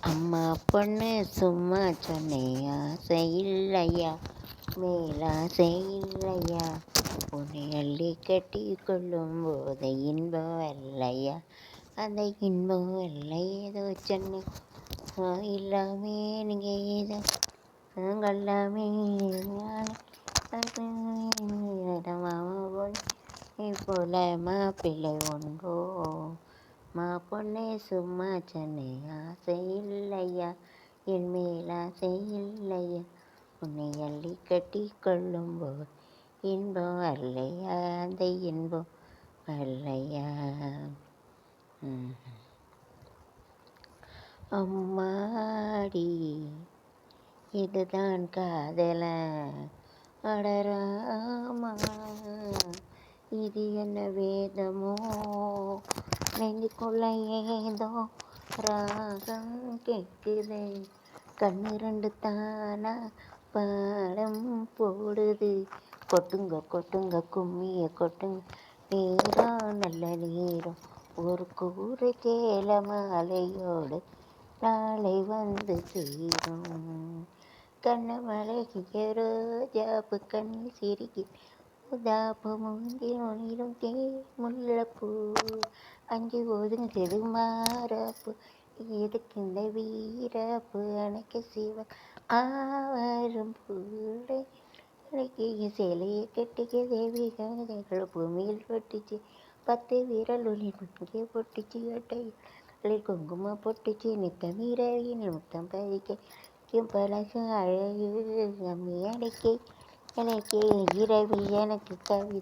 அம்மா பொண்ணு சும்மா சொன்னேன் ஆசை இல்லையா மேலாசை இல்லையா உன்னை அள்ளி கட்டி கொள்ளும் போது இன்பம் இல்லையா அந்த இன்பம் இல்லை ஏதோ சென்னை இல்லாமே நீங்கள் ஏதோ எல்லாமே போல மாப்பிள்ளை ஒன்றோ மா பொண்ணே சும்மா சொன்னே ஆசை இல்லையா என் மேல் ஆசை இல்லையா உன்னை அள்ளி கட்டி கொள்ளும்போது இன்பம் அல்லையா அந்த இன்பம் அல்லையா. அம்மாடி இதுதான் காதல அடராமா இது என்ன வேதமோ நெஞ்சுக்குள்ள ஏதோ ராகம் கேட்குது கண்ணிரண்டு தானா பாடம் போடுது கொட்டுங்க கொட்டுங்க கும்மிய கொட்டுங்க நேரம் நல்ல நேரம் ஒரு கூறு கேள மாலையோடு நாளை வந்து சேரும் கண்ணமழகிய ரோஜாப்பு கண்ணில் சிரிக்கி உதாப்பு மூங்கில் ஒளிரும் தே முல்லப்பூ அஞ்சு ஒதுங்குது மாறப்பு எதுக்கு இந்த வீரப்பு அணைக்க சிவ ஆவரும் பூடை அணைக்க சேலையை கட்டிக்க தேவி கதைகள் பூமியில் பட்டுச்சு 10 விரல் ஒளி இங்கே பொட்டுச்சு அட்டைகளில் குங்குமம் பொட்டுச்சு நித்தம் இரவினில் முத்தம் பதிக்க பழகு அழகு அம்மி அடைக்க எனக்கு இரவி எனக்கு கவி